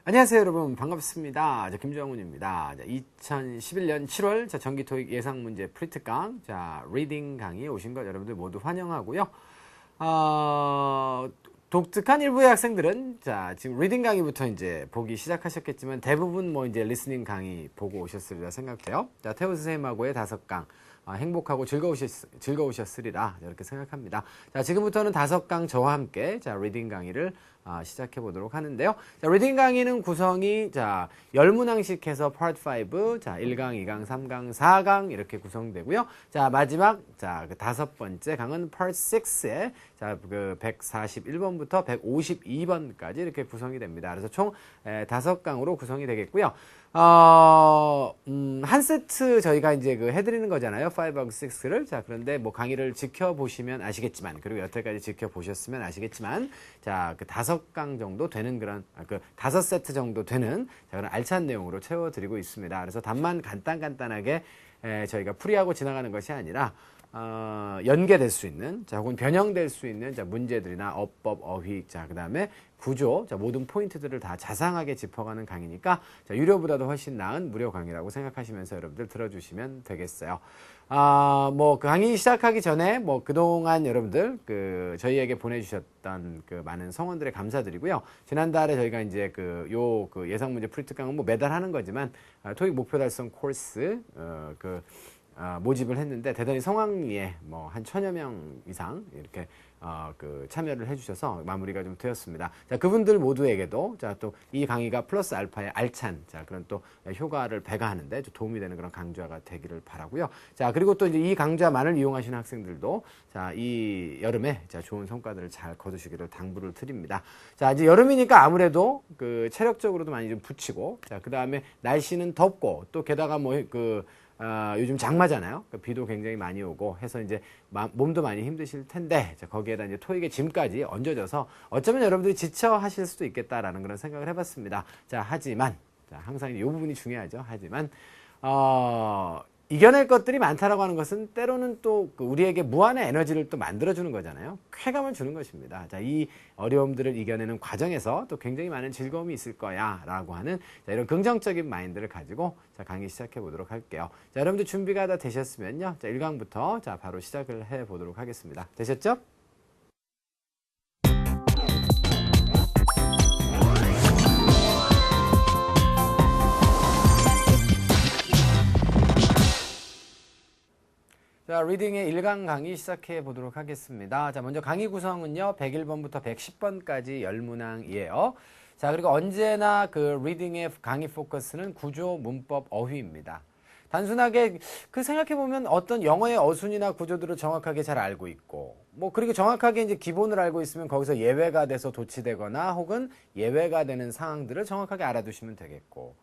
안녕하세요 여러분, 반갑습니다. 김정훈입니다. 2011년 7월 정기 토익 예상 문제 프리특강 리딩 강의에 오신 것 여러분들 모두 환영하고요. 독특한 일부의 학생들은 지금 리딩 강의부터 이제 보기 시작하셨겠지만 대부분 이제 리스닝 강의 보고 오셨으리라 생각해요. 태호 선생님하고의 5강 행복하고 즐거우셨으리라 이렇게 생각합니다. 지금부터는 5강 저와 함께 리딩 강의를 시작해 보도록 하는데요. 리딩 강의는 구성이 열문항식 해서 파트 5, 1강, 2강, 3강, 4강 이렇게 구성되고요. 마지막 그 5번째 강은 파트 6에 그 141번부터 152번까지 이렇게 구성이 됩니다. 그래서 총 5강으로 구성이 되겠고요. 한 세트 저희가 이제 해드리는 거잖아요. 5하고 6를. 그런데 강의를 지켜보시면 아시겠지만, 그리고 여태까지 지켜보셨으면 아시겠지만, 그 5강 정도 되는 그런, 5세트 정도 되는, 그런 알찬 내용으로 채워드리고 있습니다. 그래서 답만 간단하게, 저희가 풀이하고 지나가는 것이 아니라, 연계될 수 있는, 혹은 변형될 수 있는, 문제들이나 어법, 어휘, 그 다음에 구조, 모든 포인트들을 다 자상하게 짚어가는 강의니까, 유료보다도 훨씬 나은 무료 강의라고 생각하시면서 여러분들 들어주시면 되겠어요. 그 강의 시작하기 전에, 그동안 여러분들, 저희에게 보내주셨던 많은 성원들에 감사드리고요. 지난달에 저희가 이제 예상 문제 프리특강은 매달 하는 거지만, 토익 목표 달성 코र्스, 모집을 했는데 대단히 성황리에 한 1000여 명 이상 이렇게 참여를 해주셔서 마무리가 좀 되었습니다. 그분들 모두에게도 또 이 강의가 플러스 알파의 알찬 그런 또 효과를 배가하는데 좀 도움이 되는 그런 강좌가 되기를 바라고요. 그리고 또 이제 이 강좌만을 이용하시는 학생들도 이 여름에 좋은 성과들을 잘 거두시기를 당부를 드립니다. 이제 여름이니까 아무래도 체력적으로도 많이 좀 붙이고 그 다음에 날씨는 덥고 또 게다가 요즘 장마잖아요. 비도 굉장히 많이 오고 해서 이제 몸도 많이 힘드실 텐데 거기에다 이제 토익의 짐까지 얹어져서 어쩌면 여러분들이 지쳐 하실 수도 있겠다라는 그런 생각을 해봤습니다. 하지만 항상 이 부분이 중요하죠. 하지만 이겨낼 것들이 많다라고 하는 것은 때로는 또 우리에게 무한의 에너지를 또 만들어주는 거잖아요. 쾌감을 주는 것입니다. 이 어려움들을 이겨내는 과정에서 또 굉장히 많은 즐거움이 있을 거야 라고 하는 이런 긍정적인 마인드를 가지고 강의 시작해 보도록 할게요. 여러분들 준비가 다 되셨으면요. 1강부터 바로 시작을 해 보도록 하겠습니다. 되셨죠? 리딩의 1강 강의 시작해 보도록 하겠습니다. 먼저 강의 구성은요, 101번부터 110번까지 열문항이에요. 그리고 언제나 리딩의 강의 포커스는 구조, 문법, 어휘입니다. 단순하게 생각해보면 어떤 영어의 어순이나 구조들을 정확하게 잘 알고 있고, 그리고 정확하게 이제 기본을 알고 있으면 거기서 예외가 돼서 도치되거나 혹은 예외가 되는 상황들을 정확하게 알아두시면 되겠고,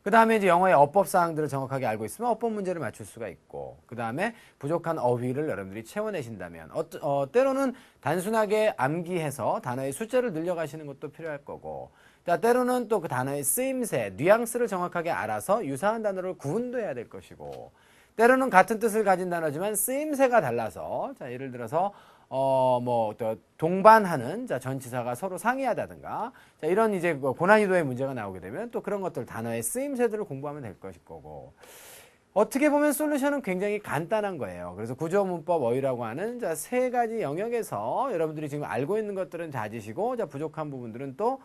그 다음에 이제 영어의 어법 사항들을 정확하게 알고 있으면 어법 문제를 맞출 수가 있고, 그 다음에 부족한 어휘를 여러분들이 채워내신다면, 때로는 단순하게 암기해서 단어의 숫자를 늘려가시는 것도 필요할 거고, 때로는 또 그 단어의 쓰임새, 뉘앙스를 정확하게 알아서 유사한 단어를 구분도 해야 될 것이고, 때로는 같은 뜻을 가진 단어지만 쓰임새가 달라서, 예를 들어서 또 동반하는 전치사가 서로 상이하다든가 이런 이제 고난이도의 문제가 나오게 되면 또 그런 것들 단어의 쓰임새들을 공부하면 될 것일 거고, 어떻게 보면 솔루션은 굉장히 간단한 거예요. 그래서 구조, 문법, 어휘라고 하는 3가지 영역에서 여러분들이 지금 알고 있는 것들은 다지시고 부족한 부분들은 또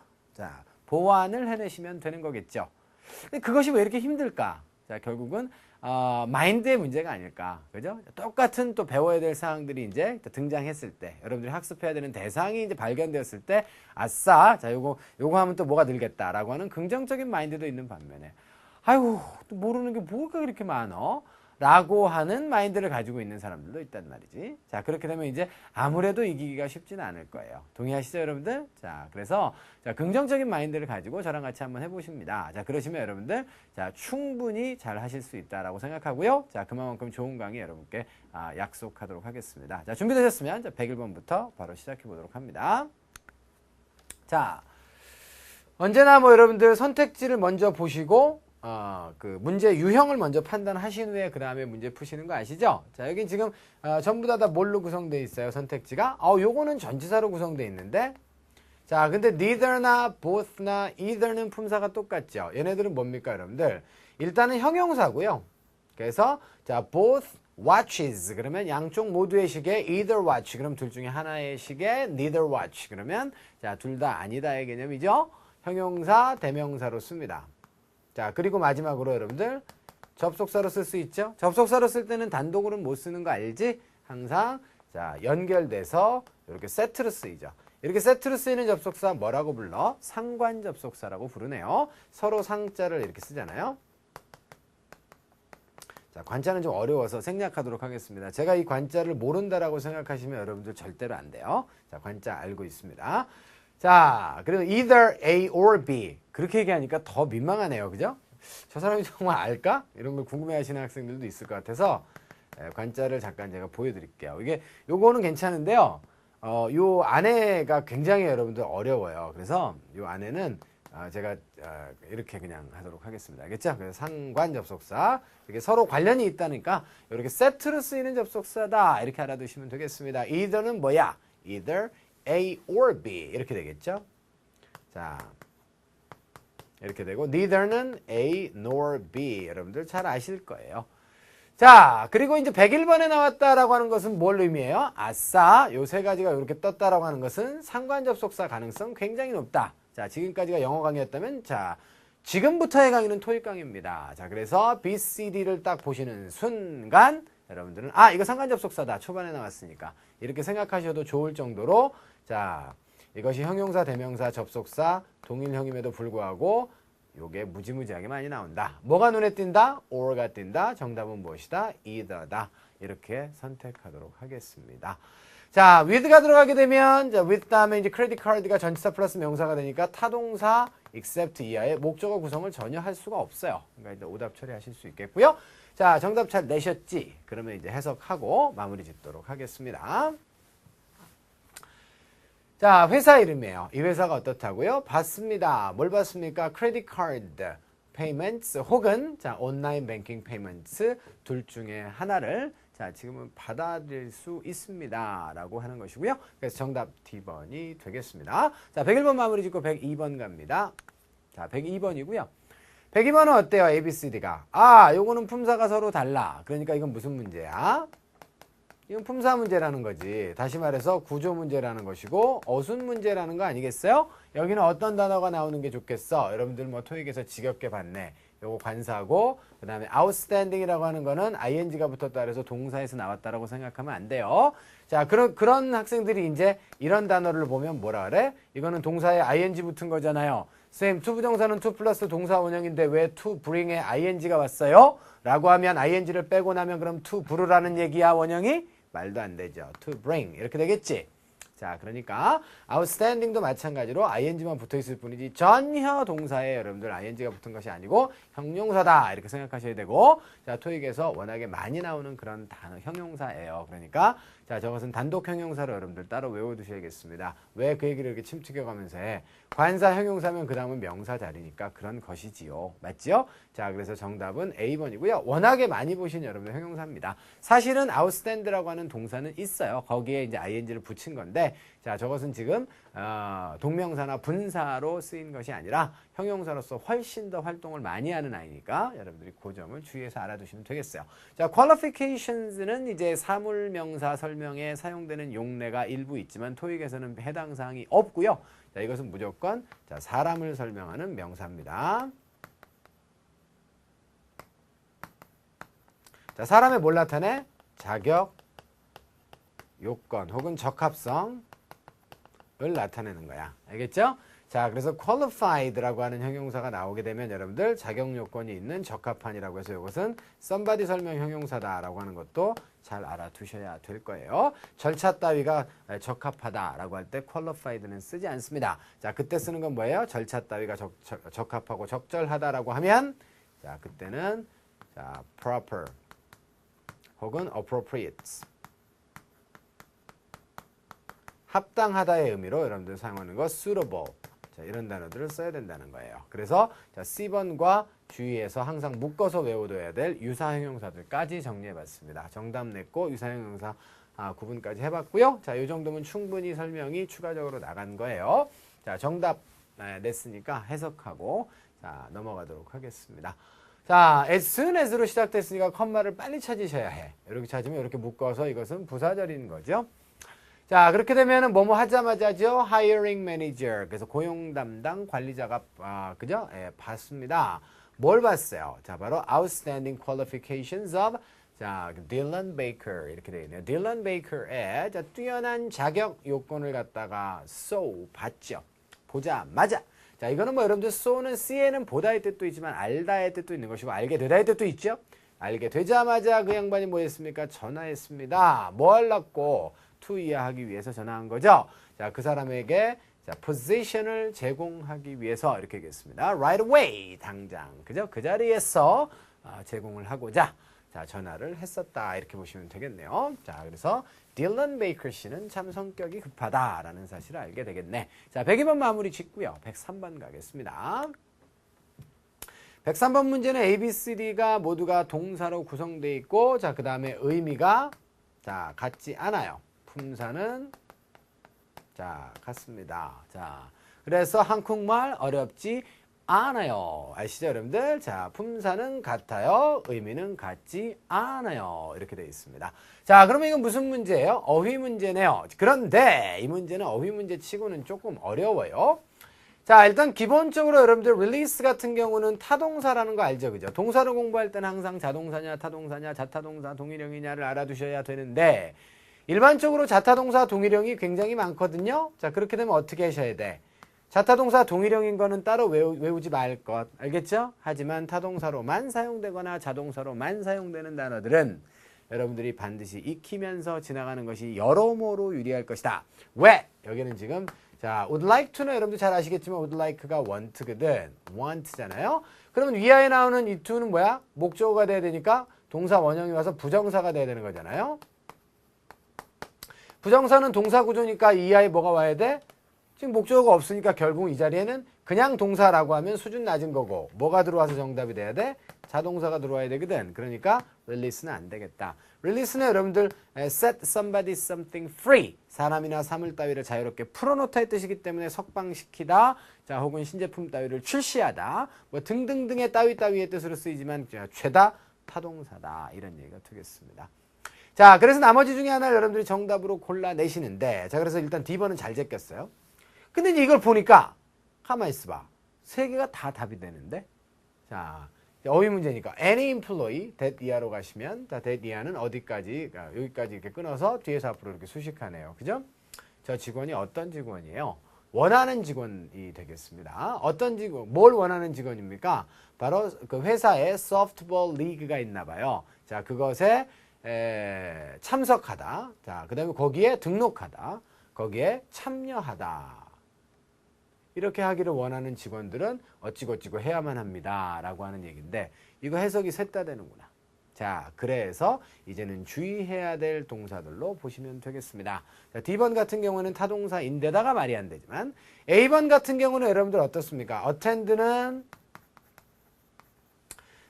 보완을 해내시면 되는 거겠죠. 근데 그것이 왜 이렇게 힘들까? 결국은 마인드의 문제가 아닐까, 그죠? 똑같은 또 배워야 될 사항들이 이제 등장했을 때, 여러분들이 학습해야 되는 대상이 이제 발견되었을 때, 아싸, 요거 하면 또 뭐가 늘겠다라고 하는 긍정적인 마인드도 있는 반면에, 아이고, 또 모르는 게 뭐가 그렇게 많어? 라고 하는 마인드를 가지고 있는 사람들도 있단 말이지. 그렇게 되면 이제 아무래도 이기기가 쉽지는 않을 거예요. 동의하시죠, 여러분들? 그래서 긍정적인 마인드를 가지고 저랑 같이 한번 해보십니다. 그러시면 여러분들 충분히 잘 하실 수 있다라고 생각하고요. 그만큼 좋은 강의 여러분께 약속하도록 하겠습니다. 준비되셨으면 101번부터 바로 시작해 보도록 합니다. 언제나 여러분들 선택지를 먼저 보시고 문제 유형을 먼저 판단하신 후에 그 다음에 문제 푸시는 거 아시죠? 여기 지금 전부 다 뭘로 구성되어 있어요? 선택지가 요거는 전치사로 구성되어 있는데 자, 근데 neither나 both나 either는 품사가 똑같죠. 얘네들은 뭡니까, 여러분들? 일단은 형용사고요. 그래서 자, both watches 그러면 양쪽 모두의 시계 either watch 그럼 둘 중에 하나의 시계 neither watch 그러면 자, 둘 다 아니다의 개념이죠. 형용사, 대명사로 씁니다. 자, 그리고 마지막으로 여러분들 접속사로 쓸 수 있죠. 접속사로 쓸 때는 단독으로는 못 쓰는 거 알지? 항상 자, 연결돼서 이렇게 세트로 쓰이죠. 이렇게 세트로 쓰이는 접속사 뭐라고 불러? 상관 접속사라고 부르네요. 서로 상자를 이렇게 쓰잖아요. 자, 관자는 좀 어려워서 생략하도록 하겠습니다. 제가 이 관자를 모른다라고 생각하시면 여러분들 절대로 안 돼요. 자, 관자 알고 있습니다. 자, 그리고 either A or B. 그렇게 얘기하니까 더 민망하네요. 그죠? 저 사람이 정말 알까? 이런 걸 궁금해 하시는 학생들도 있을 것 같아서 관자를 잠깐 제가 보여드릴게요. 요거는 괜찮은데요. 요 안에가 굉장히 여러분들 어려워요. 그래서 요 안에는 제가 이렇게 그냥 하도록 하겠습니다. 알겠죠? 그래서 상관 접속사. 이게 서로 관련이 있다니까 이렇게 세트로 쓰이는 접속사다. 이렇게 알아두시면 되겠습니다. either는 뭐야? either A or B. 이렇게 되겠죠? 자, 이렇게 되고 neither는 A nor B. 여러분들 잘 아실 거예요. 자, 그리고 이제 101번에 나왔다라고 하는 것은 뭘 의미해요? 아싸, 요 세 가지가 이렇게 떴다라고 하는 것은 상관 접속사 가능성 굉장히 높다. 자, 지금까지가 영어 강의였다면, 자, 지금부터의 강의는 토익 강의입니다. 자, 그래서 B, C, D를 딱 보시는 순간, 여러분들은, 이거 상관 접속사다. 초반에 나왔으니까. 이렇게 생각하셔도 좋을 정도로, 자, 이것이 형용사, 대명사, 접속사, 동일형임에도 불구하고, 요게 무지무지하게 많이 나온다. 뭐가 눈에 띈다? or가 띈다. 정답은 무엇이다? either다. 이렇게 선택하도록 하겠습니다. 자, with가 들어가게 되면, 자, with 다음에 이제 credit card가 전치사 플러스 명사가 되니까 타동사 except 이하의 목적어 구성을 전혀 할 수가 없어요. 그러니까 이제 오답 처리하실 수 있겠고요. 자, 정답 잘 내셨지? 그러면 이제 해석하고 마무리 짓도록 하겠습니다. 자, 회사 이름이에요. 이 회사가 어떻다고요? 받습니다. 뭘 받습니까? 크레딧 카드 페이먼트 혹은 자, 온라인 뱅킹 페이먼트 둘 중에 하나를 자, 지금은 받아들일 수 있습니다. 라고 하는 것이고요. 그래서 정답 D번이 되겠습니다. 자, 101번 마무리 짓고 102번 갑니다. 자, 102번이고요. 102번은 어때요? ABCD가. 요거는 품사가 서로 달라. 그러니까 이건 무슨 문제야? 이건 품사 문제라는 거지. 다시 말해서 구조 문제라는 것이고 어순 문제라는 거 아니겠어요? 여기는 어떤 단어가 나오는 게 좋겠어? 여러분들 뭐 토익에서 지겹게 봤네. 요거 관사고 그 다음에 outstanding이라고 하는 거는 ing가 붙었다 그래서 동사에서 나왔다라고 생각하면 안 돼요. 자, 그런 학생들이 이제 이런 단어를 보면 뭐라 그래? 이거는 동사에 ing 붙은 거잖아요. 선생님, to 부정사는 to 플러스 동사 원형인데 왜 to bring에 ing가 왔어요? 라고 하면 ing를 빼고 나면 그럼 to 부르라는 얘기야, 원형이? 말도 안 되죠. to bring 이렇게 되겠지. 자, 그러니까 outstanding도 마찬가지로 ing만 붙어있을 뿐이지 전혀 동사에 여러분들 ing가 붙은 것이 아니고 형용사다 이렇게 생각하셔야 되고 자, 토익에서 워낙에 많이 나오는 그런 단어 형용사예요. 그러니까 자, 저것은 단독 형용사로 여러분들 따로 외워두셔야겠습니다. 왜 그 얘기를 이렇게 침튀겨가면서 해? 관사 형용사면 그 다음은 명사 자리니까 그런 것이지요. 맞지요? 자, 그래서 정답은 A번이고요. 워낙에 많이 보신 여러분들 형용사입니다. 사실은 outstand라고 하는 동사는 있어요. 거기에 이제 ing를 붙인 건데 자, 저것은 지금 동명사나 분사로 쓰인 것이 아니라 형용사로서 훨씬 더 활동을 많이 하는 아이니까 여러분들이 그 점을 주의해서 알아두시면 되겠어요. 자, qualifications는 이제 사물명사 설명에 사용되는 용례가 일부 있지만 토익에서는 해당 사항이 없고요. 자, 이것은 무조건 자, 사람을 설명하는 명사입니다. 자, 사람의 뭘 나타내? 자격, 요건 혹은 적합성을 나타내는 거야. 알겠죠? 자, 그래서 qualified라고 하는 형용사가 나오게 되면 여러분들 자격 요건이 있는 적합한이라고 해서 이것은 somebody 설명 형용사다라고 하는 것도 잘 알아두셔야 될 거예요. 절차 따위가 적합하다라고 할 때 qualified는 쓰지 않습니다. 자, 그때 쓰는 건 뭐예요? 절차 따위가 적합하고 적절하다라고 하면 자, 그때는 자, proper 혹은 appropriate 합당하다의 의미로 여러분들 사용하는 거 suitable 자, 이런 단어들을 써야 된다는 거예요. 그래서 자, C번과 주의해서 항상 묶어서 외워둬야 될 유사형용사들까지 정리해봤습니다. 정답 냈고 유사형용사 구분까지 해봤고요. 자, 이 정도면 충분히 설명이 추가적으로 나간 거예요. 자, 정답 냈으니까 해석하고 자, 넘어가도록 하겠습니다. 자, as soon as로 시작됐으니까 컴마를 빨리 찾으셔야 해. 이렇게 찾으면 이렇게 묶어서 이것은 부사절인 거죠. 자, 그렇게 되면은 뭐뭐 하자마자죠. hiring manager. 그래서 고용 담당 관리자가 그죠? 예, 봤습니다. 뭘 봤어요? 자, 바로 outstanding qualifications of 자, Dylan Baker 이렇게 되어 있네요. Dylan Baker의 자, 뛰어난 자격 요건을 갖다가 봤죠. 보자마자. 자, 이거는 뭐 여러분들 so는 C에는 보다의 뜻도 있지만 알다의 뜻도 있는 것이고 알게 되다의 뜻도 있죠. 알게 되자마자 그 양반이 뭐 했습니까? 전화했습니다. 뭐 하려고? to 이해하기 위해서 전화한 거죠. 자, 그 사람에게 자, position을 제공하기 위해서 이렇게 얘기했습니다. right away, 당장. 그죠? 그 자리에서 제공을 하고자 자, 전화를 했었다. 이렇게 보시면 되겠네요. 자, 그래서 딜런 베이커 씨는 참 성격이 급하다라는 사실을 알게 되겠네. 자, 102번 마무리 짓고요. 103번 가겠습니다. 103번 문제는 A, B, C, D가 모두가 동사로 구성되어 있고 자, 그 다음에 의미가 자, 같지 않아요. 품사는 자, 같습니다. 자, 그래서 한국말 어렵지 않아요. 아시죠, 여러분들? 자, 품사는 같아요. 의미는 같지 않아요. 이렇게 되어 있습니다. 자, 그러면 이건 무슨 문제예요? 어휘 문제네요. 그런데 이 문제는 어휘 문제 치고는 조금 어려워요. 자, 일단 기본적으로 여러분들 release 같은 경우는 타동사라는 거 알죠? 그죠? 동사를 공부할 때는 항상 자동사냐, 타동사냐, 자타동사, 동일형이냐를 알아두셔야 되는데 일반적으로 자타동사, 동일형이 굉장히 많거든요. 자, 그렇게 되면 어떻게 하셔야 돼? 자타동사, 동일형인 거는 따로 외우지 말 것. 알겠죠? 하지만 타동사로만 사용되거나 자동사로만 사용되는 단어들은 여러분들이 반드시 익히면서 지나가는 것이 여러모로 유리할 것이다. 왜? 여기는 지금 자, would like to는 여러분들 잘 아시겠지만 would like가 want거든. want잖아요. 그러면 위아래 나오는 이 to는 뭐야? 목적어가 돼야 되니까 동사 원형이 와서 부정사가 돼야 되는 거잖아요. 부정사는 동사 구조니까 이하에 뭐가 와야 돼? 지금 목적어가 없으니까 결국 이 자리에는 그냥 동사라고 하면 수준 낮은 거고 뭐가 들어와서 정답이 돼야 돼? 자동사가 들어와야 되거든. 그러니까 release는 안 되겠다. release는 여러분들 set somebody something free. 사람이나 사물 따위를 자유롭게 풀어놓다의 뜻이기 때문에 석방시키다. 자, 혹은 신제품 따위를 출시하다. 뭐 등등등의 따위의 뜻으로 쓰이지만 죄다 타동사다. 이런 얘기가 되겠습니다. 자, 그래서 나머지 중에 하나를 여러분들이 정답으로 골라내시는데 자, 그래서 일단 D번은 잘 제꼈어요. 근데 이걸 보니까 가만히 있어봐. 세 개가 다 답이 되는데 자, 어휘 문제니까 any employee, that 이하로 가시면 자, that 이하는 어디까지, 여기까지 이렇게 끊어서 뒤에서 앞으로 이렇게 수식하네요. 그죠? 저 직원이 어떤 직원이에요? 원하는 직원이 되겠습니다. 어떤 직원, 뭘 원하는 직원입니까? 바로 그 회사에 소프트볼 리그가 있나 봐요. 자, 그것에 참석하다. 자, 그 다음에 거기에 등록하다. 거기에 참여하다. 이렇게 하기를 원하는 직원들은 어찌고찌고 해야만 합니다. 라고 하는 얘기인데 이거 해석이 셋 다 되는구나. 자, 그래서 이제는 주의해야 될 동사들로 보시면 되겠습니다. 자, D번 같은 경우는 타동사인데다가 말이 안 되지만 A번 같은 경우는 여러분들 어떻습니까? attend는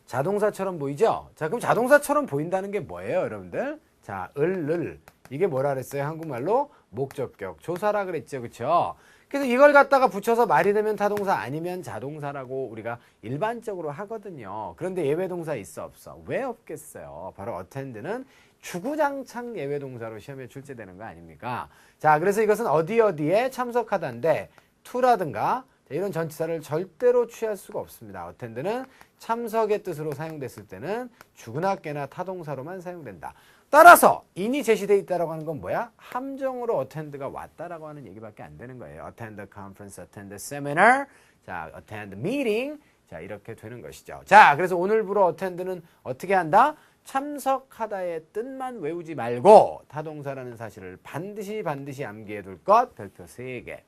자동사처럼 보이죠? 자, 그럼 자동사처럼 보인다는 게 뭐예요, 여러분들? 자, 을 이게 뭐라 그랬어요? 한국말로 목적격 조사라 그랬죠, 그렇죠? 그래서 이걸 갖다가 붙여서 말이 되면 타동사 아니면 자동사라고 우리가 일반적으로 하거든요. 그런데 예외동사 있어 없어? 왜 없겠어요? 바로 attend는 주구장창 예외동사로 시험에 출제되는 거 아닙니까? 자, 그래서 이것은 어디에 참석하다인데 to라든가 이런 전치사를 절대로 취할 수가 없습니다. attend는 참석의 뜻으로 사용됐을 때는 주구나깨나 타동사로만 사용된다. 따라서 in이 제시되어 있다라고 하는 건 뭐야? 함정으로 attend가 왔다라고 하는 얘기밖에 안 되는 거예요. attend a conference, attend a seminar, 자, attend a meeting, 자, 이렇게 되는 것이죠. 자, 그래서 오늘부로 attend는 어떻게 한다? 참석하다의 뜻만 외우지 말고 타동사라는 사실을 반드시 암기해 둘 것, 별표 3개.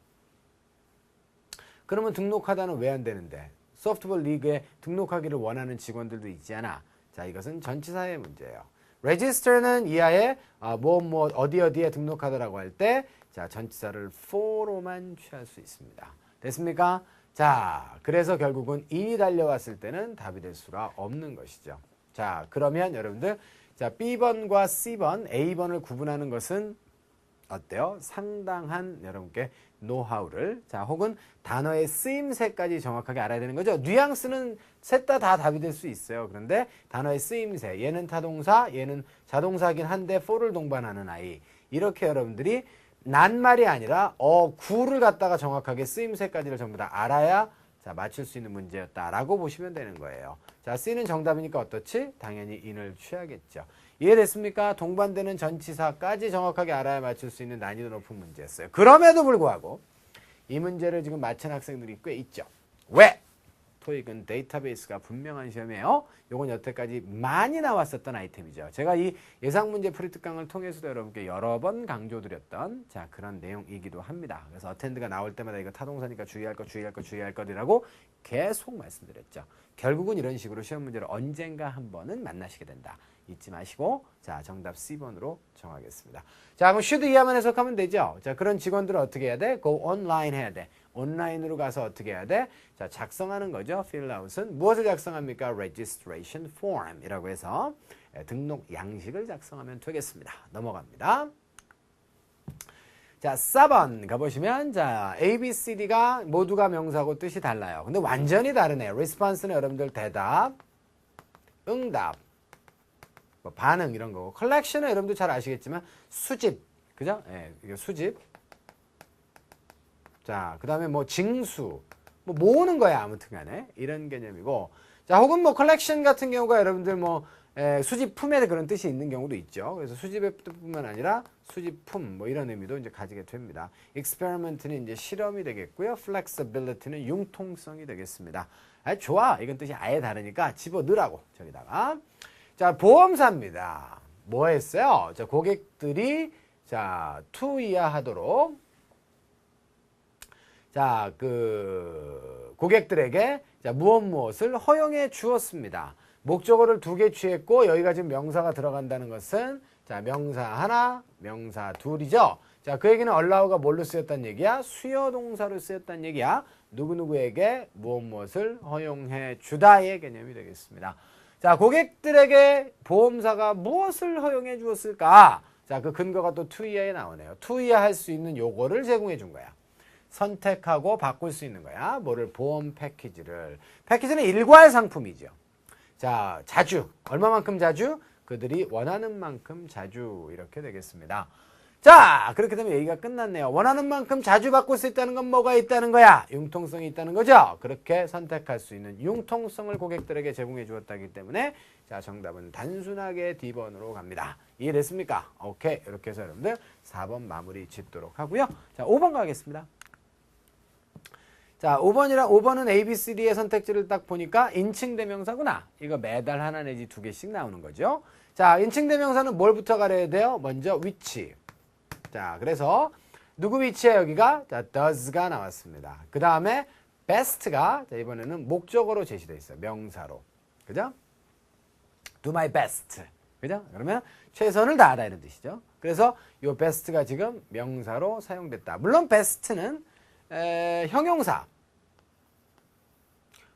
그러면 등록하다는 왜 안 되는데? 소프트볼 리그에 등록하기를 원하는 직원들도 있지 않아. 자, 이것은 전치사의 문제예요. register는 이하에 어디에 등록하더라고 할 때 자, 전치사를 for로만 취할 수 있습니다. 됐습니까? 자, 그래서 결국은 in이 달려왔을 때는 답이 될 수가 없는 것이죠. 자, 그러면 여러분들 자, B번과 C번, A번을 구분하는 것은 어때요? 상당한 여러분께 노하우를 자 혹은 단어의 쓰임새까지 정확하게 알아야 되는 거죠. 뉘앙스는 셋 다 답이 될 수 있어요. 그런데 단어의 쓰임새 얘는 타동사 얘는 자동사긴 한데 for를 동반하는 아이 이렇게 여러분들이 낱말이 아니라 구를 갖다가 정확하게 쓰임새까지를 전부 다 알아야 자 맞출 수 있는 문제였다라고 보시면 되는 거예요. 자 C는 정답이니까 어떻지? 당연히 in을 취하겠죠. 이해됐습니까? 동반되는 전치사까지 정확하게 알아야 맞출 수 있는 난이도 높은 문제였어요. 그럼에도 불구하고 이 문제를 지금 맞힌 학생들이 꽤 있죠. 왜? 토익은 데이터베이스가 분명한 시험이에요. 요건 여태까지 많이 나왔었던 아이템이죠. 제가 이 예상문제 프리특강을 통해서도 여러분께 여러 번 강조드렸던 자 그런 내용이기도 합니다. 그래서 어텐드가 나올 때마다 이거 타동사니까 주의할 것이라고 계속 말씀드렸죠. 결국은 이런 식으로 시험 문제를 언젠가 한 번은 만나시게 된다. 잊지 마시고 자 정답 C번으로 정하겠습니다. 자 그럼 should 이하만 해석하면 되죠. 자 그런 직원들은 어떻게 해야 돼? go online 해야 돼. 온라인으로 가서 어떻게 해야 돼? 자 작성하는 거죠. fill out은 무엇을 작성합니까? registration form이라고 해서 등록 양식을 작성하면 되겠습니다. 넘어갑니다. 자 4번 가보시면 자 A, B, C, D가 모두가 명사고 뜻이 달라요. 근데 완전히 다르네요. response는 여러분들 대답, 응답, 뭐 반응 이런 거고 컬렉션은 여러분들 잘 아시겠지만 수집 그죠? 예, 이게 수집 자 그 다음에 뭐 징수 뭐 모으는 거야 아무튼 간에 이런 개념이고 자 혹은 뭐 컬렉션 같은 경우가 여러분들 뭐 수집품에 그런 뜻이 있는 경우도 있죠. 그래서 수집의 뜻뿐만 아니라 수집품 뭐 이런 의미도 이제 가지게 됩니다. experiment는 이제 실험이 되겠고요. flexibility는 융통성이 되겠습니다. 아 좋아 이건 뜻이 아예 다르니까 집어넣으라고 저기다가 자, 보험사입니다. 뭐 했어요? 자, 고객들이 자, 투이하하도록 자, 고객들에게 자, 무엇을 허용해 주었습니다. 목적어를 2개 취했고 여기가 지금 명사가 들어간다는 것은 자, 명사 하나, 명사 둘이죠. 자, 그 얘기는 allow가 뭘로 쓰였다는 얘기야? 수요 동사로 쓰였다는 얘기야. 누구누구에게 무엇을 허용해 주다의 개념이 되겠습니다. 자, 고객들에게 보험사가 무엇을 허용해 주었을까? 자, 그 근거가 또 투이하에 나오네요. 투이하 할 수 있는 요거를 제공해 준 거야. 선택하고 바꿀 수 있는 거야. 뭐를? 보험 패키지를. 패키지는 일괄 상품이죠. 자, 자주. 얼마만큼 자주? 그들이 원하는 만큼 자주. 이렇게 되겠습니다. 자, 그렇게 되면 얘기가 끝났네요. 원하는 만큼 자주 바꿀 수 있다는 건 뭐가 있다는 거야? 융통성이 있다는 거죠. 그렇게 선택할 수 있는 융통성을 고객들에게 제공해 주었다기 때문에 자 정답은 단순하게 D번으로 갑니다. 이해됐습니까? 오케이. 이렇게 해서 여러분들 4번 마무리 짓도록 하고요. 자 5번 가겠습니다. 자 5번은 A, B, C, D의 선택지를 딱 보니까 인칭대명사구나. 이거 매달 하나 내지 2개씩 나오는 거죠. 자 인칭대명사는 뭘부터 가려야 돼요? 먼저 위치. 자, 그래서 누구 위치에 여기가 자, does가 나왔습니다. 그 다음에 best가 자, 이번에는 목적어로 제시되어 있어요. 명사로. 그죠? do my best. 그죠? 그러면 최선을 다하다 이런 뜻이죠. 그래서 이 best가 지금 명사로 사용됐다. 물론 best는 형용사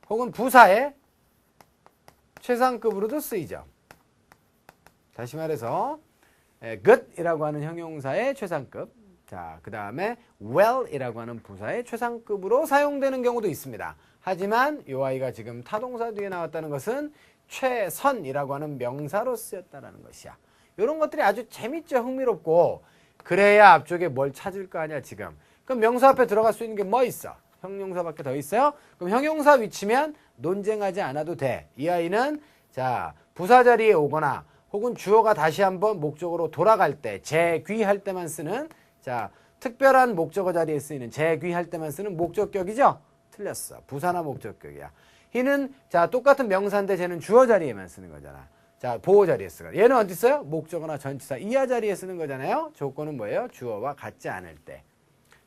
혹은 부사의 최상급으로도 쓰이죠. 다시 말해서 good이라고 하는 형용사의 최상급 자, 그 다음에 well이라고 하는 부사의 최상급으로 사용되는 경우도 있습니다. 하지만 이 아이가 지금 타동사 뒤에 나왔다는 것은 최선이라고 하는 명사로 쓰였다는 것이야. 이런 것들이 아주 재밌죠. 흥미롭고 그래야 앞쪽에 뭘 찾을 거 아니야 지금. 그럼 명사 앞에 들어갈 수 있는 게 뭐 있어? 형용사밖에 더 있어요? 그럼 형용사 위치면 논쟁하지 않아도 돼. 이 아이는 자 부사 자리에 오거나 혹은 주어가 다시 한번 목적으로 돌아갈 때 재귀할 때만 쓰는 자 특별한 목적어 자리에 쓰이는 재귀할 때만 쓰는 목적격이죠? 틀렸어. 부사나 목적격이야. 희는 자 똑같은 명사인데 쟤는 주어 자리에만 쓰는 거잖아. 자 보호 자리에 쓰고 얘는 어디 써요? 목적어나 전치사 이하 자리에 쓰는 거잖아요. 조건은 뭐예요? 주어와 같지 않을 때.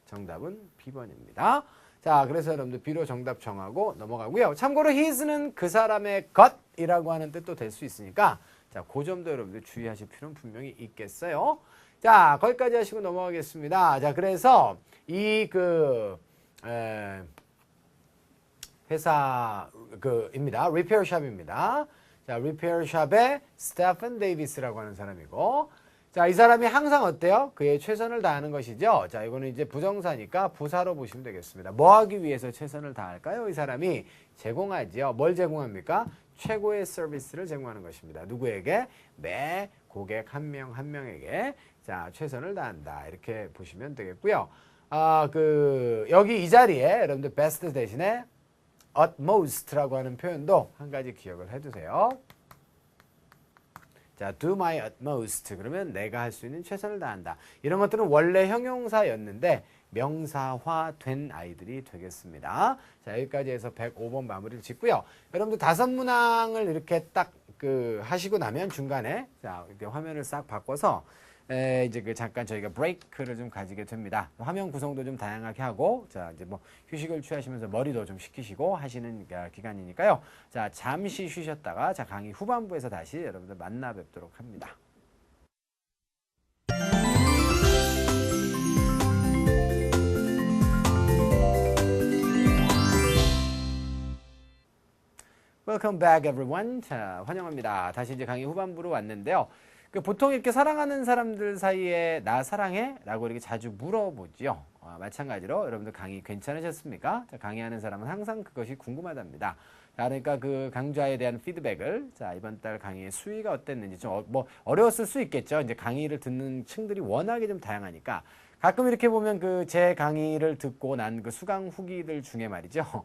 정답은 B번입니다. 자 그래서 여러분들 B로 정답 정하고 넘어가고요. 참고로 his는 그 사람의 것이라고 하는 뜻도 될 수 있으니까 자, 그 점도 여러분들 주의하실 필요는 분명히 있겠어요. 자, 거기까지 하시고 넘어가겠습니다. 자, 그래서 이 회사 입니다. 리페어샵입니다. 자, 리페어샵의 스테픈 데이비스라고 하는 사람이고, 자, 이 사람이 항상 어때요? 그의 최선을 다하는 것이죠. 자, 이거는 이제 부정사니까 부사로 보시면 되겠습니다. 뭐 하기 위해서 최선을 다할까요? 이 사람이 제공하지요. 뭘 제공합니까? 최고의 서비스를 제공하는 것입니다. 누구에게? 매 고객 한 명 한 명에게 자, 최선을 다한다. 이렇게 보시면 되겠고요. 여기 이 자리에 여러분들 best 대신에 utmost라고 하는 표현도 한 가지 기억을 해두세요. 자, do my utmost. 그러면 내가 할 수 있는 최선을 다한다. 이런 것들은 원래 형용사였는데 명사화된 아이들이 되겠습니다. 자, 여기까지 해서 105번 마무리를 짓고요. 여러분들 다섯 문항을 이렇게 딱 하시고 나면 중간에 자, 이렇게 화면을 싹 바꿔서 이제 잠깐 저희가 브레이크를 좀 가지게 됩니다. 화면 구성도 좀 다양하게 하고, 자, 이제 뭐 휴식을 취하시면서 머리도 좀 식히시고 하시는 기간이니까요. 자, 잠시 쉬셨다가 자, 강의 후반부에서 다시 여러분들 만나 뵙도록 합니다. Welcome back, everyone. 자, 환영합니다. 다시 이제 강의 후반부로 왔는데요. 보통 이렇게 사랑하는 사람들 사이에 나 사랑해? 라고 이렇게 자주 물어보죠. 마찬가지로 여러분들 강의 괜찮으셨습니까? 자, 강의하는 사람은 항상 그것이 궁금하답니다. 자, 그러니까 그 강좌에 대한 피드백을 자, 이번 달 강의의 수위가 어땠는지 좀 어려웠을 수 있겠죠. 이제 강의를 듣는 층들이 워낙에 좀 다양하니까 가끔 이렇게 보면 제 강의를 듣고 난 그 수강 후기들 중에 말이죠.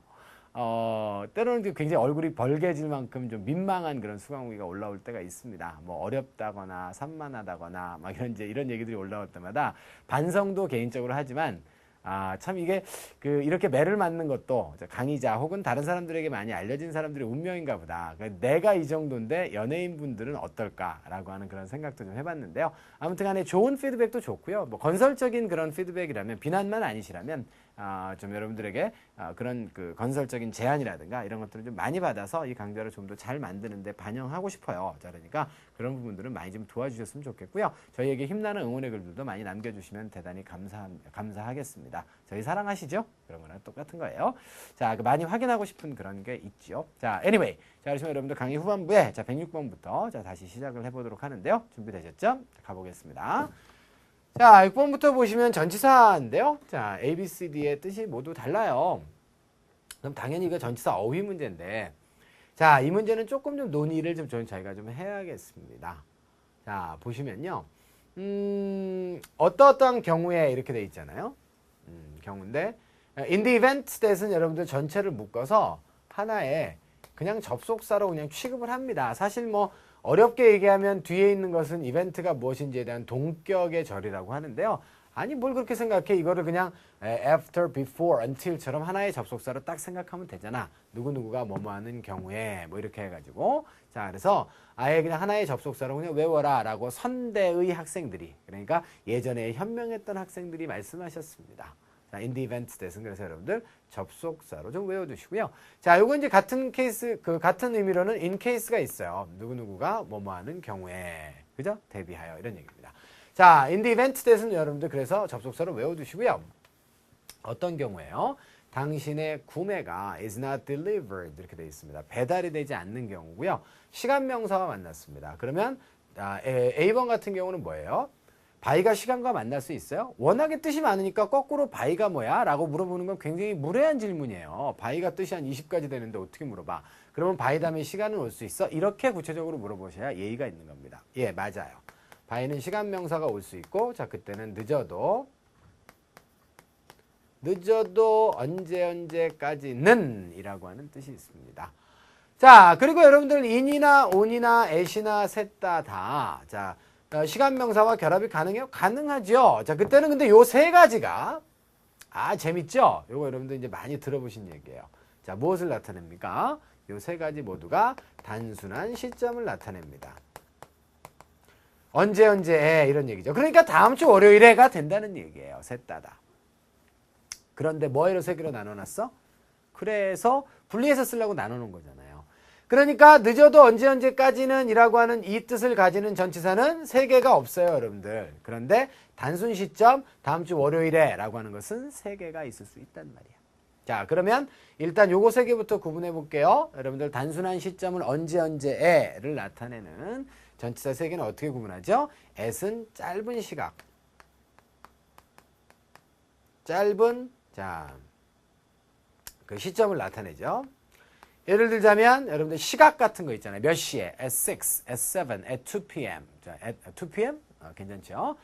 때로는 굉장히 얼굴이 벌개질 만큼 좀 민망한 그런 수강 후기가 올라올 때가 있습니다. 뭐 어렵다거나 산만하다거나 막 이런 얘기들이 올라올 때마다 반성도 개인적으로 하지만 참 이게 이렇게 매를 맞는 것도 강의자 혹은 다른 사람들에게 많이 알려진 사람들의 운명인가 보다. 내가 이 정도인데 연예인분들은 어떨까라고 하는 그런 생각도 좀 해봤는데요. 아무튼 간에 좋은 피드백도 좋고요. 뭐 건설적인 그런 피드백이라면 비난만 아니시라면 좀 여러분들에게 그런 건설적인 제안이라든가 이런 것들을 좀 많이 받아서 이 강좌를 좀 더 잘 만드는데 반영하고 싶어요. 자, 그러니까 그런 부분들은 많이 좀 도와주셨으면 좋겠고요. 저희에게 힘나는 응원의 글들도 많이 남겨주시면 대단히 감사하겠습니다. 저희 사랑하시죠? 그런 거랑 똑같은 거예요. 자, 많이 확인하고 싶은 그런 게 있죠. 자, anyway. 자, 그러시면 여러분들 강의 후반부에 자, 106번부터 자, 다시 시작을 해보도록 하는데요. 준비되셨죠? 자, 가보겠습니다. 자, 6번부터 보시면 전치사인데요. 자, A, B, C, D의 뜻이 모두 달라요. 그럼 당연히 이거 전치사 어휘 문제인데, 자, 이 문제는 조금 좀 논의를 저희가 좀 해야겠습니다. 자, 보시면요. 어떠한 경우에 이렇게 돼 있잖아요. 경우인데, in the event that은 여러분들 전체를 묶어서 하나의 그냥 접속사로 그냥 취급을 합니다. 사실 뭐, 어렵게 얘기하면 뒤에 있는 것은 이벤트가 무엇인지에 대한 동격의 절이라고 하는데요. 아니 뭘 그렇게 생각해. 이거를 그냥 after, before, until처럼 하나의 접속사로 딱 생각하면 되잖아. 누구누구가 뭐뭐 하는 경우에 뭐 이렇게 해가지고 자 그래서 아예 그냥 하나의 접속사로 그냥 외워라 라고 선대의 학생들이 그러니까 예전에 현명했던 학생들이 말씀하셨습니다. 자, in the event that은 그래서 여러분들 접속사로 좀 외워두시고요. 자, 요거 이제 같은 케이스, 같은 의미로는 in case가 있어요. 누구누구가 뭐뭐 하는 경우에. 그죠? 대비하여. 이런 얘기입니다. 자, in the event that은 여러분들 그래서 접속사로 외워두시고요. 어떤 경우에요? 당신의 구매가 is not delivered. 이렇게 되어 있습니다. 배달이 되지 않는 경우고요. 시간 명사와 만났습니다. 그러면, A번 같은 경우는 뭐예요? 바이가 시간과 만날 수 있어요? 워낙에 뜻이 많으니까 거꾸로 바이가 뭐야? 라고 물어보는 건 굉장히 무례한 질문이에요. 바이가 뜻이 한 20가지 되는데 어떻게 물어봐? 그러면 바이 다음에 시간은 올 수 있어? 이렇게 구체적으로 물어보셔야 예의가 있는 겁니다. 예, 맞아요. 바이는 시간 명사가 올 수 있고 자 그때는 늦어도 언제까지는 이라고 하는 뜻이 있습니다. 자 그리고 여러분들 in이나 on이나 at이나 셋 다 자 시간 명사와 결합이 가능해요? 가능하죠. 자, 그때는 근데 요 세 가지가, 재밌죠? 요거 여러분들 이제 많이 들어보신 얘기예요. 자, 무엇을 나타냅니까? 요 세 가지 모두가 단순한 시점을 나타냅니다. 언제에 이런 얘기죠. 그러니까 다음 주 월요일에가 된다는 얘기예요. 셋 다. 그런데 뭐로 세 개로 나눠놨어? 그래서 분리해서 쓰려고 나눠놓은 거잖아요. 그러니까 늦어도 언제까지는 이라고 하는 이 뜻을 가지는 전치사는 세 개가 없어요, 여러분들. 그런데 단순 시점, 다음 주 월요일에 라고 하는 것은 세 개가 있을 수 있단 말이에요. 자, 그러면 일단 요거 세 개부터 구분해 볼게요. 여러분들 단순한 시점을 언제에를 나타내는 전치사 세 개는 어떻게 구분하죠? at은 짧은 시각. 짧은, 자, 그 시점을 나타내죠. 예를 들자면, 여러분들 시각 같은 거 있잖아요. 몇 시에? at 6, at 7, at 2 p.m. 자, at 2 p.m? 괜찮죠?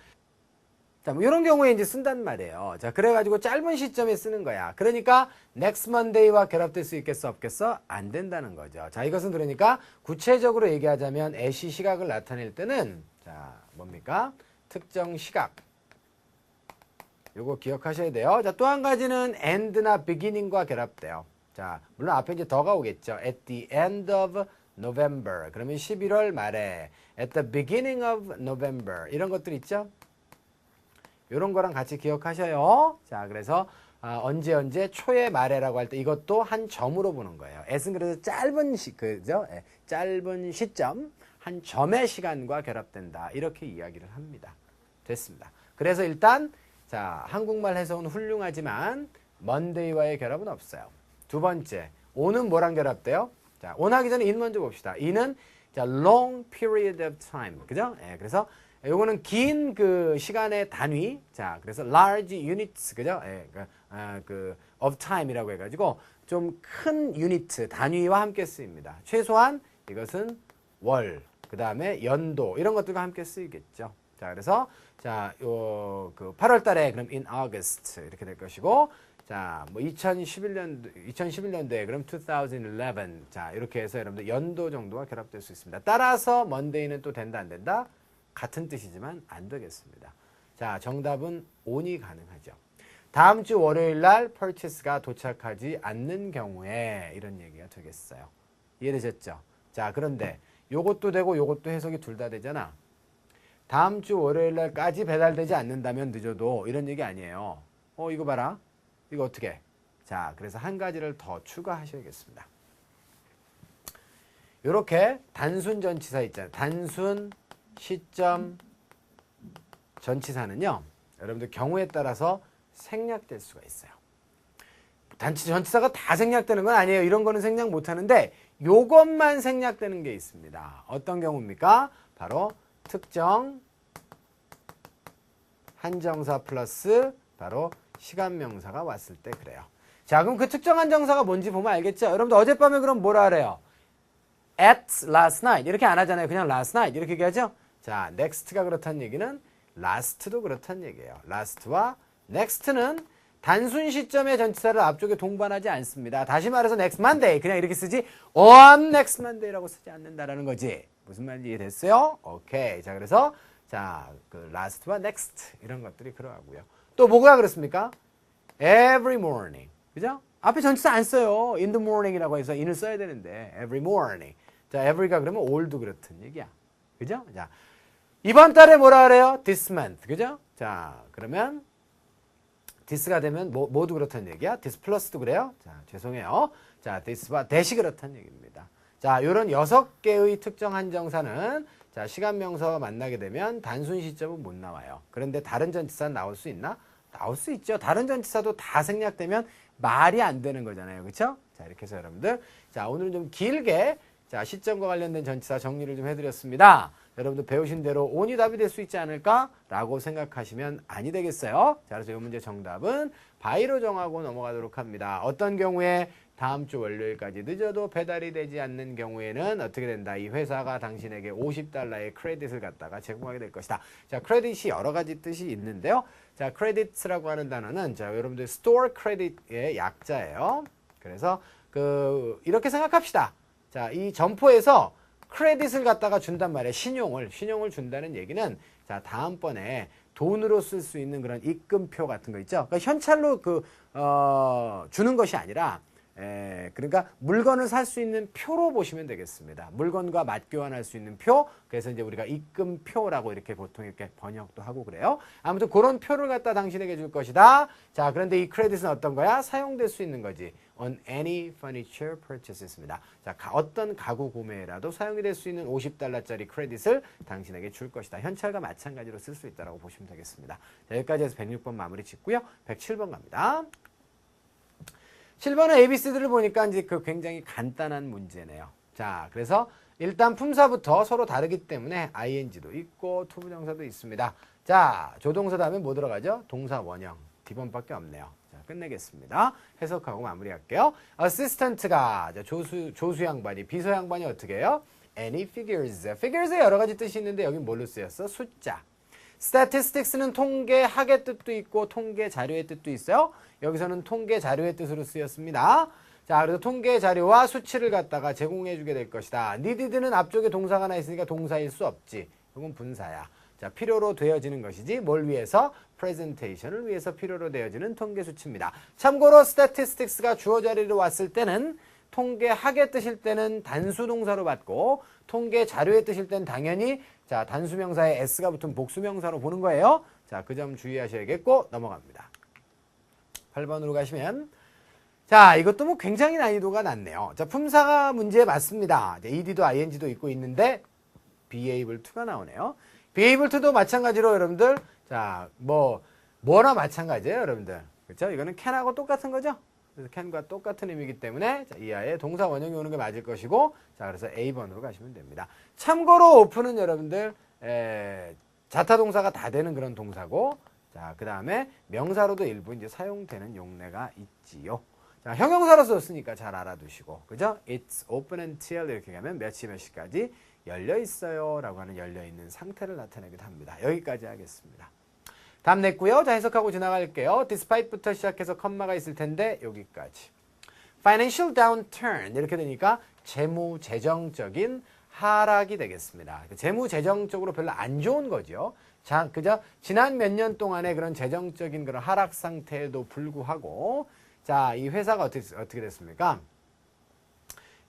자, 뭐 이런 경우에 이제 쓴단 말이에요. 자, 그래가지고 짧은 시점에 쓰는 거야. 그러니까 next Monday와 결합될 수 있겠어, 없겠어? 안 된다는 거죠. 자, 이것은 그러니까 구체적으로 얘기하자면 at이 시각을 나타낼 때는 자, 뭡니까? 특정 시각. 요거 기억하셔야 돼요. 자, 또 한 가지는 end나 beginning과 결합돼요. 자, 물론 앞에 이제 더가 오겠죠. at the end of November. 그러면 11월 말에 at the beginning of November. 이런 것들 있죠? 이런 거랑 같이 기억하셔요. 자, 그래서 언제 초의 말에라고 할 때 이것도 한 점으로 보는 거예요. at은 그래서 짧은 그죠? 짧은 시점, 한 점의 시간과 결합된다. 이렇게 이야기를 합니다. 됐습니다. 그래서 일단 자, 한국말 해석은 훌륭하지만 monday와의 결합은 없어요. 두 번째, on은 뭐랑 결합돼요? 자, on 하기 전에 in 먼저 봅시다. in은 자, long period of time. 그죠? 그래서 요거는 긴 그 시간의 단위. 자, 그래서 large units. 그죠? of time이라고 해가지고 좀 큰 유니트, 단위와 함께 쓰입니다. 최소한 이것은 월, 그 다음에 연도, 이런 것들과 함께 쓰이겠죠. 자, 그래서 자, 그 8월 달에 그럼 in August 이렇게 될 것이고, 자, 뭐 2011년도에 그럼 2011. 자, 이렇게 해서 여러분들 연도 정도가 결합될 수 있습니다. 따라서 monday는 또 된다, 안 된다? 같은 뜻이지만 안 되겠습니다. 자, 정답은 on이 가능하죠. 다음 주 월요일 날 purchase가 도착하지 않는 경우에 이런 얘기가 되겠어요. 이해되셨죠? 자, 그런데 요것도 되고 요것도 해석이 둘 다 되잖아. 다음 주 월요일 날까지 배달되지 않는다면 늦어도 이런 얘기 아니에요. 이거 봐라. 이거 어떻게? 자, 그래서 한 가지를 더 추가하셔야겠습니다. 요렇게 단순 전치사 있잖아요. 단순 시점 전치사는요, 여러분들 경우에 따라서 생략될 수가 있어요. 전치사가 다 생략되는 건 아니에요. 이런 거는 생략 못 하는데 요것만 생략되는 게 있습니다. 어떤 경우입니까? 바로 특정 한정사 플러스 바로 시간명사가 왔을 때 그래요. 자, 그럼 그 특정 한정사가 뭔지 보면 알겠죠? 여러분들 어젯밤에 그럼 뭐라 그래요? at last night 이렇게 안 하잖아요. 그냥 last night 이렇게 얘기하죠? 자, next가 그렇다는 얘기는 last도 그렇다는 얘기예요. last와 next는 단순 시점의 전치사를 앞쪽에 동반하지 않습니다. 다시 말해서 next Monday 그냥 이렇게 쓰지 on next Monday라고 쓰지 않는다라는 거지. 무슨 말인지 이해됐어요? 오케이. 자, 그래서 자, 그 last와 next 이런 것들이 그러하고요. 또 뭐가 그렇습니까? every morning. 그죠? 앞에 전치사 안 써요. in the morning이라고 해서 in을 써야 되는데 every morning. 자, every가 그러면 all도 그렇단 얘기야. 그죠? 자, 이번 달에 뭐라 그래요? this month. 그죠? 자, 그러면 this가 되면 모두 그렇다는 얘기야. this 플러스도 그래요. 자, 죄송해요. 자, this와 that이 그렇다는 얘기입니다. 자, 요런 6개의 특정 한정사는 자, 시간명사와 만나게 되면 단순 시점은 못 나와요. 그런데 다른 전치사는 나올 수 있나? 나올 수 있죠. 다른 전치사도 다 생략되면 말이 안 되는 거잖아요. 그렇죠? 자, 이렇게 해서 여러분들 자, 오늘은 좀 길게 자, 시점과 관련된 전치사 정리를 좀 해드렸습니다. 여러분들 배우신 대로 on이 답이 될 수 있지 않을까라고 생각하시면 아니 되겠어요. 자, 그래서 이 문제 정답은 by로 정하고 넘어가도록 합니다. 어떤 경우에 다음 주 월요일까지 늦어도 배달이 되지 않는 경우에는 어떻게 된다? 이 회사가 당신에게 $50의 크레딧을 갖다가 제공하게 될 것이다. 자, 크레딧이 여러 가지 뜻이 있는데요. 자, 크레딧이라고 하는 단어는 자, 여러분들 store credit의 약자예요. 그래서 이렇게 생각합시다. 자, 이 점포에서 크레딧을 갖다가 준단 말이에요. 신용을 준다는 얘기는 자, 다음번에 돈으로 쓸 수 있는 그런 입금표 같은 거 있죠. 그러니까 현찰로 주는 것이 아니라 그러니까 물건을 살 수 있는 표로 보시면 되겠습니다. 물건과 맞교환할 수 있는 표. 그래서 이제 우리가 입금표라고 이렇게 보통 이렇게 번역도 하고 그래요. 아무튼 그런 표를 갖다 당신에게 줄 것이다. 자, 그런데 이 크레딧은 어떤 거야? 사용될 수 있는 거지. On any furniture purchases입니다. 자, 어떤 가구 구매라도 사용이 될 수 있는 $50짜리 크레딧을 당신에게 줄 것이다. 현찰과 마찬가지로 쓸 수 있다고 보시면 되겠습니다. 자, 여기까지 해서 106번 마무리 짓고요. 107번 갑니다. 7번의 ABC들을 보니까 이제 굉장히 간단한 문제네요. 자, 그래서 일단 품사부터 서로 다르기 때문에 ing도 있고 투부정사도 있습니다. 자, 조동사 다음에 뭐 들어가죠? 동사 원형. D번밖에 없네요. 자, 끝내겠습니다. 해석하고 마무리할게요. assistant가 조수 양반이, 비서 양반이 어떻게 해요? any figures. figures에 여러 가지 뜻이 있는데 여기 뭘로 쓰였어? 숫자. statistics는 통계학의 뜻도 있고 통계 자료의 뜻도 있어요. 여기서는 통계 자료의 뜻으로 쓰였습니다. 자, 그래서 통계 자료와 수치를 갖다가 제공해 주게 될 것이다. needed는 앞쪽에 동사가 하나 있으니까 동사일 수 없지. 이건 분사야. 자, 필요로 되어지는 것이지. 뭘 위해서? presentation을 위해서 필요로 되어지는 통계 수치입니다. 참고로 statistics가 주어 자리로 왔을 때는 통계학의 뜻일 때는 단수 동사로 받고 통계 자료의 뜻일 때는 당연히 자, 단수명사에 s가 붙은 복수명사로 보는 거예요. 자, 그 점 주의하셔야겠고 넘어갑니다. 8번으로 가시면 자, 이것도 뭐 굉장히 난이도가 낮네요. 자, 품사가 문제에 맞습니다. ed도 ing도 있고 있는데 be able to가 나오네요. be able to도 마찬가지로 여러분들 자, 뭐나 마찬가지예요, 여러분들. 그렇죠? 이거는 can하고 똑같은 거죠? 그래서 can과 똑같은 의미이기 때문에 자, 이하에 동사 원형이 오는 게 맞을 것이고 자, 그래서 A번으로 가시면 됩니다. 참고로 open은 여러분들 자타 동사가 다 되는 그런 동사고 자, 그 다음에 명사로도 일부 이제 사용되는 용례가 있지요. 자, 형용사로 썼으니까 잘 알아두시고 그죠? It's open until 이렇게 가면 몇 시 몇 시까지 열려 있어요 라고 하는 열려 있는 상태를 나타내기도 합니다. 여기까지 하겠습니다. 다음 냈고요. 자, 해석하고 지나갈게요. despite부터 시작해서 컴마가 있을 텐데 여기까지. financial downturn 이렇게 되니까 재무 재정적인 하락이 되겠습니다. 재무 재정적으로 별로 안 좋은 거죠. 자, 그죠? 지난 몇 년 동안의 그런 재정적인 그런 하락 상태에도 불구하고 자, 이 회사가 어떻게 됐습니까?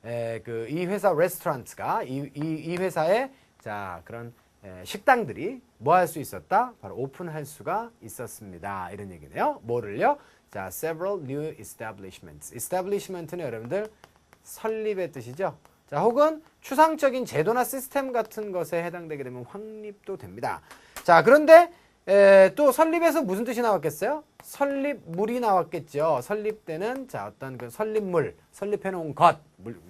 이 회사 레스토랑트가 이 회사의 자, 그런 식당들이 뭐 할 수 있었다? 바로 오픈할 수가 있었습니다. 이런 얘기네요. 뭐를요? 자, several new establishments. establishment는 여러분들 설립의 뜻이죠. 자, 혹은 추상적인 제도나 시스템 같은 것에 해당되게 되면 확립도 됩니다. 자, 그런데 또 설립에서 무슨 뜻이 나왔겠어요? 설립물이 나왔겠죠. 설립 때는 자, 어떤 그 설립물, 설립해 놓은 것,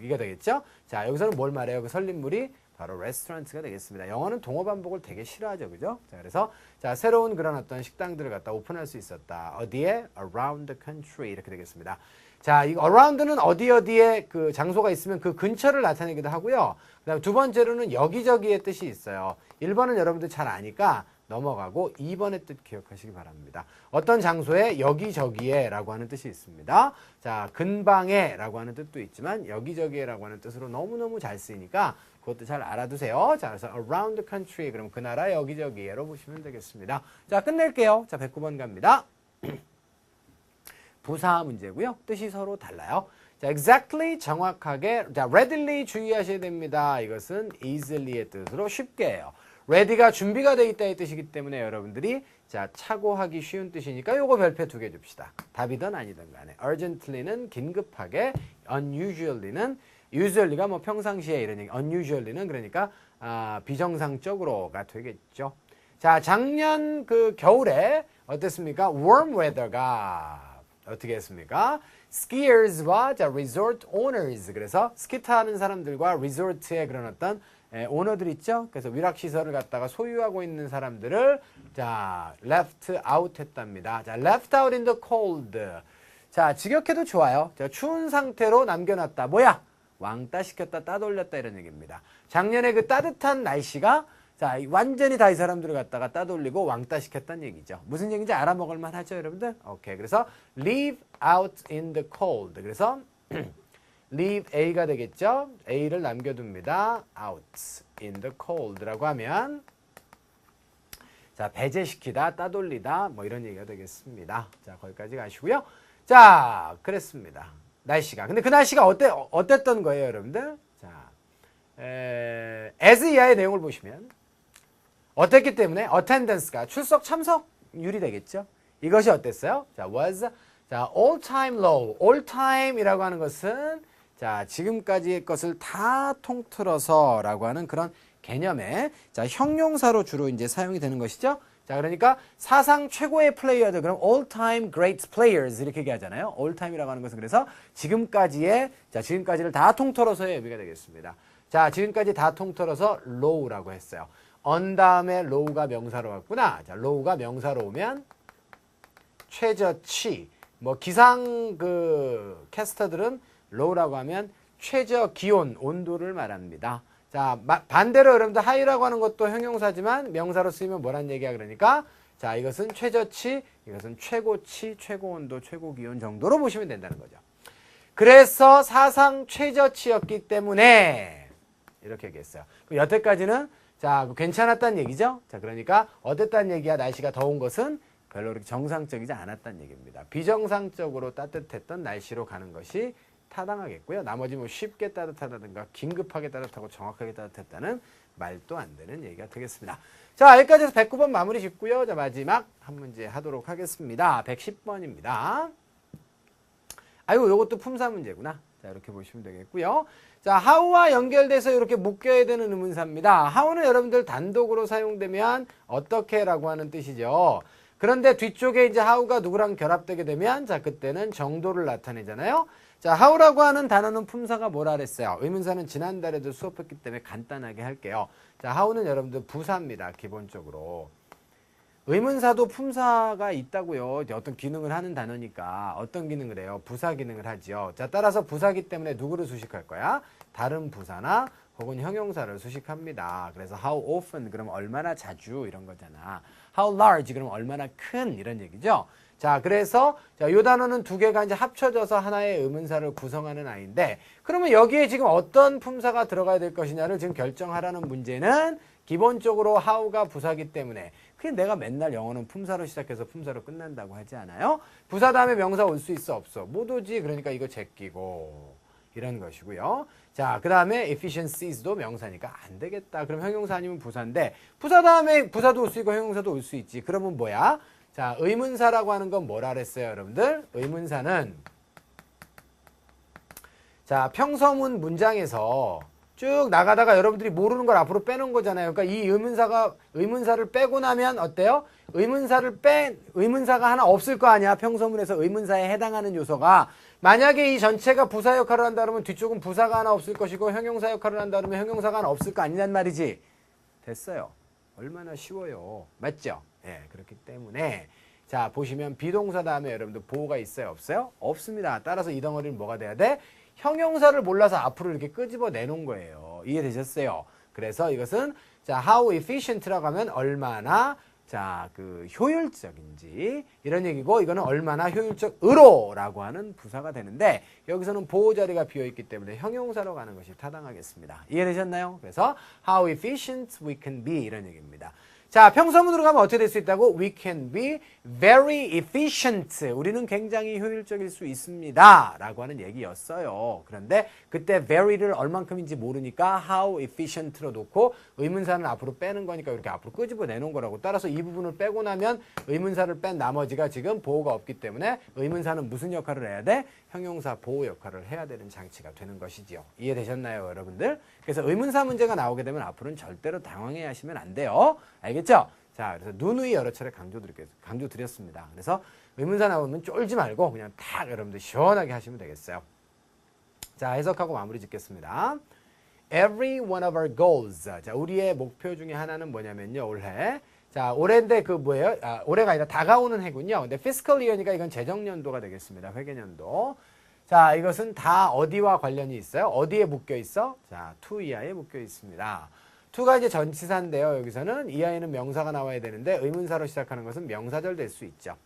이게 되겠죠. 자, 여기서는 뭘 말해요? 그 설립물이 바로 레스토랑트가 되겠습니다. 영어는 동어 반복을 되게 싫어하죠. 그죠? 자, 그래서 자, 새로운 그런 어떤 식당들을 갖다 오픈할 수 있었다. 어디에? Around the country 이렇게 되겠습니다. 자, 이 around는 어디에 그 장소가 있으면 그 근처를 나타내기도 하고요. 그다음 두 번째로는 여기저기의 뜻이 있어요. 1번은 여러분들 잘 아니까 넘어가고 2번의 뜻 기억하시기 바랍니다. 어떤 장소에 여기저기에 라고 하는 뜻이 있습니다. 자, 근방에 라고 하는 뜻도 있지만 여기저기에 라고 하는 뜻으로 너무너무 잘 쓰이니까 그것도 잘 알아두세요. 자, 그래서 around the country 그럼 그 나라 여기저기에로 보시면 되겠습니다. 자, 끝낼게요. 자, 109번 갑니다. 부사 문제고요. 뜻이 서로 달라요. 자, exactly 정확하게 자, readily 주의하셔야 됩니다. 이것은 easily의 뜻으로 쉽게 해요. ready가 준비가 돼 있다의 뜻이기 때문에 여러분들이 자, 착오하기 쉬운 뜻이니까 요거 별표 2개 줍시다. 답이든 아니든 간에. urgently는 긴급하게, unusually는 usually가 뭐 평상시에 이런 얘기, unusually는 그러니까 비정상적으로가 되겠죠. 자, 작년 그 겨울에 어땠습니까? warm weather가 어떻게 했습니까? skiers와 자, resort owners 그래서 스키 타는 사람들과 리조트의 그런 어떤 오너들 있죠? 그래서 위락시설을 갖다가 소유하고 있는 사람들을 자, left out 했답니다. 자, left out in the cold. 자, 직역해도 좋아요. 자, 추운 상태로 남겨놨다. 뭐야? 왕따 시켰다, 따돌렸다 이런 얘기입니다. 작년에 그 따뜻한 날씨가 자, 완전히 다 이 사람들을 갖다가 따돌리고 왕따 시켰다는 얘기죠. 무슨 얘기인지 알아먹을 만하죠, 여러분들? 오케이. 그래서 leave out in the cold. 그래서 leave A가 되겠죠? A를 남겨둡니다. out in the cold라고 하면 자, 배제시키다, 따돌리다 뭐 이런 얘기가 되겠습니다. 자, 거기까지 가시고요. 자, 그랬습니다. 날씨가. 근데 그 날씨가 어땠던 거예요, 여러분들? 자, as 이하의 내용을 보시면 어땠기 때문에 attendance가 출석 참석률이 되겠죠. 이것이 어땠어요? 자, was 자, all time low. all time이라고 하는 것은 자, 지금까지의 것을 다 통틀어서라고 하는 그런 개념의 자, 형용사로 주로 이제 사용이 되는 것이죠. 자, 그러니까 사상 최고의 플레이어들, 그럼 all time great players 이렇게 얘기하잖아요. all time이라고 하는 것은 그래서 지금까지의, 자, 지금까지를 다 통틀어서의 의미가 되겠습니다. 자, 지금까지 다 통틀어서 low라고 했어요. on 다음에 low가 명사로 왔구나. 자, low가 명사로 오면 최저치. 뭐 기상 그 캐스터들은 low라고 하면 최저 기온, 온도를 말합니다. 자, 반대로 여러분들 high라고 하는 것도 형용사지만 명사로 쓰이면 뭐란 얘기야 그러니까 자, 이것은 최저치, 이것은 최고치, 최고온도, 최고기온 정도로 보시면 된다는 거죠. 그래서 사상 최저치였기 때문에 이렇게 얘기했어요. 그럼 여태까지는 자, 괜찮았다는 얘기죠. 자, 그러니까 어땠다는 얘기야. 날씨가 더운 것은 별로 그렇게 정상적이지 않았다는 얘기입니다. 비정상적으로 따뜻했던 날씨로 가는 것이 타당하겠고요. 나머지 뭐 쉽게 따뜻하다든가 긴급하게 따뜻하고 정확하게 따뜻했다는 말도 안 되는 얘기가 되겠습니다. 자, 여기까지 해서 109번 마무리 짓고요. 자, 마지막 한 문제 하도록 하겠습니다. 110번입니다. 아이고, 요것도 품사 문제구나. 자, 이렇게 보시면 되겠고요. 자, how와 연결돼서 이렇게 묶여야 되는 의문사입니다. how는 여러분들 단독으로 사용되면 어떻게라고 하는 뜻이죠. 그런데 뒤쪽에 이제 how가 누구랑 결합되게 되면 자, 그때는 정도를 나타내잖아요. 자, how라고 하는 단어는 품사가 뭐라 그랬어요? 의문사는 지난달에도 수업했기 때문에 간단하게 할게요. 자, how는 여러분들 부사입니다. 기본적으로. 의문사도 품사가 있다고요. 어떤 기능을 하는 단어니까 어떤 기능을 해요? 부사 기능을 하죠. 자, 따라서 부사기 때문에 누구를 수식할 거야? 다른 부사나 혹은 형용사를 수식합니다. 그래서 how often 그럼 얼마나 자주 이런 거잖아. how large 그럼 얼마나 큰 이런 얘기죠. 자, 그래서 자, 요 단어는 두 개가 이제 합쳐져서 하나의 의문사를 구성하는 아이인데 그러면 여기에 지금 어떤 품사가 들어가야 될 것이냐를 지금 결정하라는 문제는 기본적으로 how가 부사기 때문에 그게 내가 맨날 영어는 품사로 시작해서 품사로 끝난다고 하지 않아요? 부사 다음에 명사 올 수 있어 없어? 못 오지. 그러니까 이거 제끼고 이런 것이고요. 자, 그 다음에 efficiencies,도 명사니까 안 되겠다. 그럼 형용사 아니면 부사인데 부사 다음에 부사도 올 수 있고 형용사도 올 수 있지. 그러면 뭐야? 자, 의문사라고 하는 건 뭐라 그랬어요, 여러분들? 의문사는 자, 평서문 문장에서 쭉 나가다가 여러분들이 모르는 걸 앞으로 빼놓은 거잖아요. 그러니까 이 의문사를 빼고 나면 어때요? 의문사가 하나 없을 거 아니야. 평서문에서 의문사에 해당하는 요소가. 만약에 이 전체가 부사 역할을 한다 그러면 뒤쪽은 부사가 하나 없을 것이고 형용사 역할을 한다 그러면 형용사가 하나 없을 거 아니란 말이지. 됐어요. 얼마나 쉬워요. 맞죠? 예, 그렇기 때문에 자, 보시면 비동사 다음에 여러분들 보호가 있어요? 없어요? 없습니다. 따라서 이 덩어리는 뭐가 돼야 돼? 형용사를 몰라서 앞으로 이렇게 끄집어 내놓은 거예요. 이해되셨어요? 그래서 이것은 자, how efficient라고 하면 얼마나 자, 그 효율적인지 이런 얘기고 이거는 얼마나 효율적으로라고 하는 부사가 되는데 여기서는 보호 자리가 비어 있기 때문에 형용사로 가는 것이 타당하겠습니다. 이해되셨나요? 그래서 how efficient we can be 이런 얘기입니다. 자, 평서문으로 가면 어떻게 될 수 있다고? We can be very efficient. 우리는 굉장히 효율적일 수 있습니다. 라고 하는 얘기였어요. 그런데 그때 very를 얼만큼인지 모르니까 how efficient로 놓고 의문사는 앞으로 빼는 거니까 이렇게 앞으로 끄집어 내놓은 거라고. 따라서 이 부분을 빼고 나면 의문사를 뺀 나머지가 지금 보호가 없기 때문에 의문사는 무슨 역할을 해야 돼? 형용사 보호 역할을 해야 되는 장치가 되는 것이지요. 이해되셨나요, 여러분들? 그래서 의문사 문제가 나오게 되면 앞으로는 절대로 당황해 하시면 안 돼요. 알겠죠? 자, 그래서 누누이 여러 차례 강조드렸습니다. 그래서 의문사 나오면 쫄지 말고 그냥 딱 여러분들 시원하게 하시면 되겠어요. 자, 해석하고 마무리 짓겠습니다. Every one of our goals. 자, 우리의 목표 중에 하나는 뭐냐면요, 올해. 자, 올해인데 그 뭐예요? 올해가 아니라 다가오는 해군요. 근데 fiscal year니까 이건 재정년도가 되겠습니다. 회계년도. 자, 이것은 다 어디와 관련이 있어요? 어디에 묶여 있어? 자, to 이하에 묶여 있습니다. to가 이제 전치사인데요. 여기서는 이하에는 명사가 나와야 되는데 의문사로 시작하는 것은 명사절 될 수 있죠.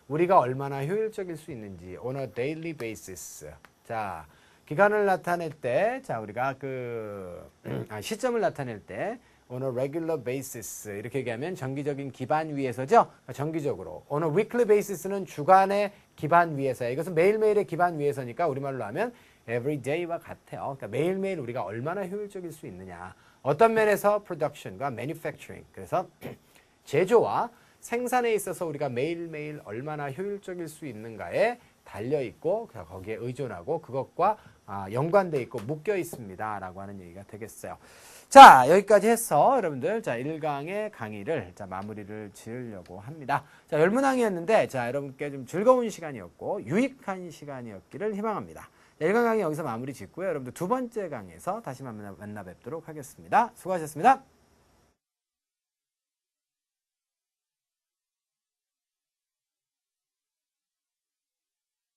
우리가 얼마나 효율적일 수 있는지 on a daily basis. 자, 기간을 나타낼 때, 자, 우리가 시점을 나타낼 때 on a regular basis 이렇게 얘기하면 정기적인 기반 위에서죠. 정기적으로. on a weekly basis는 주간의 기반 위에서. 이것은 매일매일의 기반 위에서니까 우리말로 하면 every day와 같아요. 그러니까 매일매일 우리가 얼마나 효율적일 수 있느냐. 어떤 면에서 production과 manufacturing. 그래서 제조와 생산에 있어서 우리가 매일매일 얼마나 효율적일 수 있는가에 달려 있고 거기에 의존하고 그것과 연관돼 있고 묶여 있습니다라고 하는 얘기가 되겠어요. 자, 여기까지 해서 여러분들 자 1강의 강의를 자 마무리를 지으려고 합니다. 자, 열문항이었는데 자 여러분께 좀 즐거운 시간이었고 유익한 시간이었기를 희망합니다. 자, 1강 강의 여기서 마무리 짓고요. 여러분들 두 번째 강에서 다시 만나 뵙도록 하겠습니다. 수고하셨습니다.